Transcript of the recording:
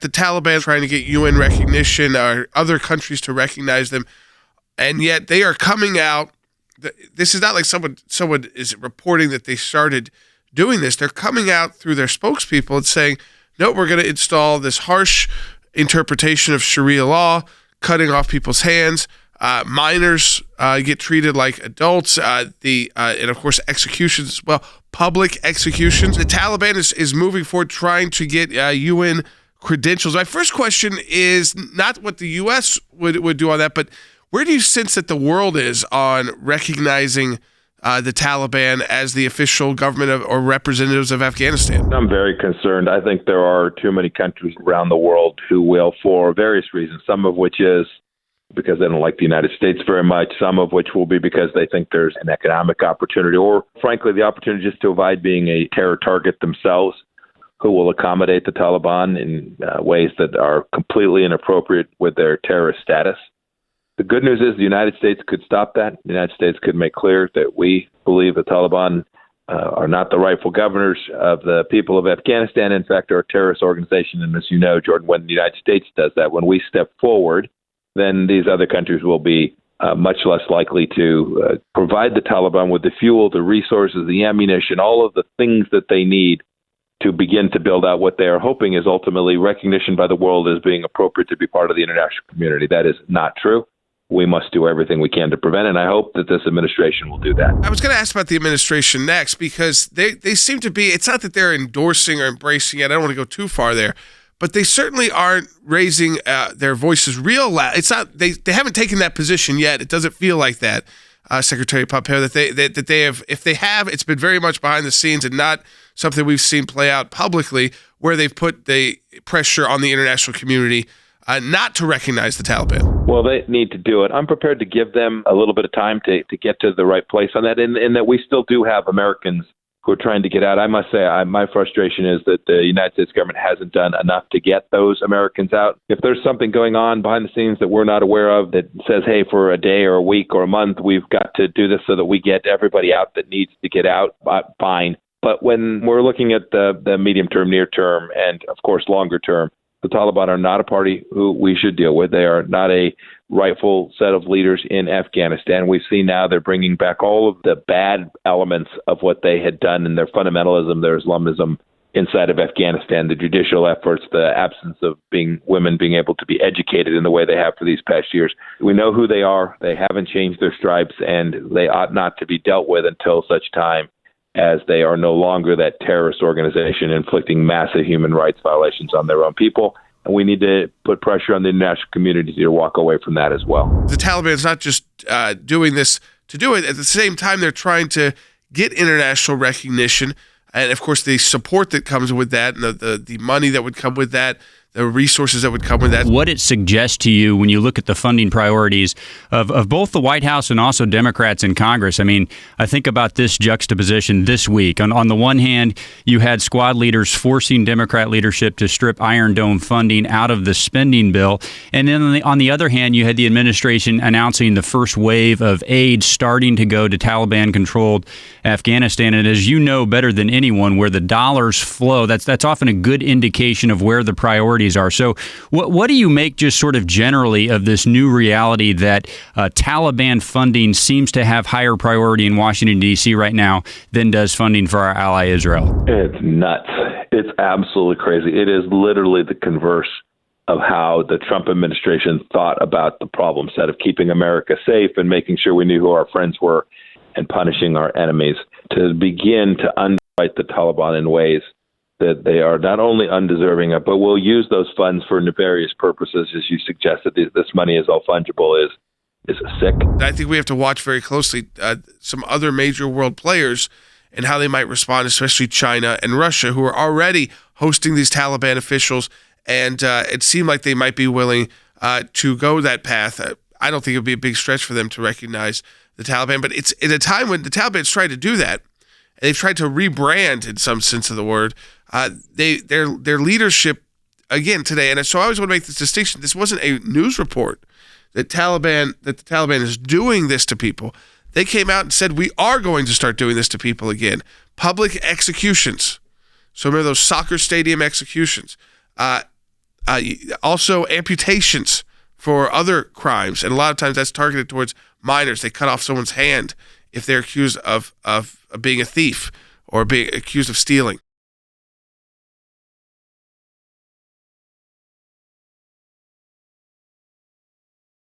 The Taliban trying to get UN recognition or other countries to recognize them, and yet they are coming out. This is not like someone is reporting that they started doing this. They're coming out through their spokespeople and saying, no, we're going to install this harsh interpretation of Sharia law, cutting off people's hands. Minors get treated like adults. And of course, executions as well, public executions. The Taliban is moving forward trying to get UN credentials. My first question is not what the U.S. would do on that, but where do you sense that the world is on recognizing the Taliban as the official government or representatives of Afghanistan? I'm very concerned. I think there are too many countries around the world who will, for various reasons, some of which is because they don't like the United States very much, some of which will be because they think there's an economic opportunity, or frankly, the opportunity just to avoid being a terror target themselves, who will accommodate the Taliban in ways that are completely inappropriate with their terrorist status. The good news is the United States could stop that. The United States could make clear that we believe the Taliban are not the rightful governors of the people of Afghanistan. In fact, are a terrorist organization. And as you know, Jordan, when the United States does that, when we step forward, then these other countries will be much less likely to provide the Taliban with the fuel, the resources, the ammunition, all of the things that they need to begin to build out what they are hoping is ultimately recognition by the world as being appropriate to be part of the international community. That is not true. We must do everything we can to prevent it, and I hope that this administration will do that. I was going to ask about the administration next, because they seem to be, it's not that they're endorsing or embracing it, I don't want to go too far there, but they certainly aren't raising their voices real loud. It's not, they haven't taken that position yet. It doesn't feel like that, Secretary Pompeo, that they have, if they have, it's been very much behind the scenes and not something we've seen play out publicly, where they've put the pressure on the international community not to recognize the Taliban. Well, they need to do it. I'm prepared to give them a little bit of time to get to the right place on that, in that we still do have Americans who are trying to get out. I must say, my frustration is that the United States government hasn't done enough to get those Americans out. If there's something going on behind the scenes that we're not aware of that says, hey, for a day or a week or a month, we've got to do this so that we get everybody out that needs to get out, fine. But when we're looking at the medium term, near term, and of course longer term, the Taliban are not a party who we should deal with. They are not a rightful set of leaders in Afghanistan. We've seen now they're bringing back all of the bad elements of what they had done in their fundamentalism, their Islamism inside of Afghanistan, the judicial efforts, the absence of women being able to be educated in the way they have for these past years. We know who they are. They haven't changed their stripes, and they ought not to be dealt with until such time as they are no longer that terrorist organization inflicting massive human rights violations on their own people. And we need to put pressure on the international community to walk away from that as well. The Taliban is not just doing this to do it. At the same time, they're trying to get international recognition. And, of course, the support that comes with that, and the money that would come with that, the resources that would come with that. What it suggests to you when you look at the funding priorities of both the White House and also Democrats in Congress. I mean, I think about this juxtaposition this week. On the one hand, you had squad leaders forcing Democrat leadership to strip Iron Dome funding out of the spending bill. And then on the other hand, you had the administration announcing the first wave of aid starting to go to Taliban-controlled Afghanistan. And as you know better than anyone, where the dollars flow, that's often a good indication of where the priorities are. So what do you make just sort of generally of this new reality that Taliban funding seems to have higher priority in Washington, D.C. right now than does funding for our ally Israel? It's nuts. It's absolutely crazy. It is literally the converse of how the Trump administration thought about the problem set of keeping America safe and making sure we knew who our friends were and punishing our enemies, to begin to underwrite the Taliban in ways that they are not only undeserving of, but will use those funds for nefarious purposes, as you suggested. This money is all fungible, is sick. I think we have to watch very closely some other major world players and how they might respond, especially China and Russia, who are already hosting these Taliban officials, and it seemed like they might be willing to go that path. I don't think it would be a big stretch for them to recognize the Taliban, but it's at a time when the Taliban's tried to do that, and they've tried to rebrand, in some sense of the word, their leadership again today. And so I always want to make this distinction. This wasn't a news report that the Taliban is doing this to people. They came out and said, we are going to start doing this to people again. Public executions. So remember those soccer stadium executions. Also amputations for other crimes, and a lot of times that's targeted towards minors. They cut off someone's hand if they're accused of being a thief or being accused of stealing.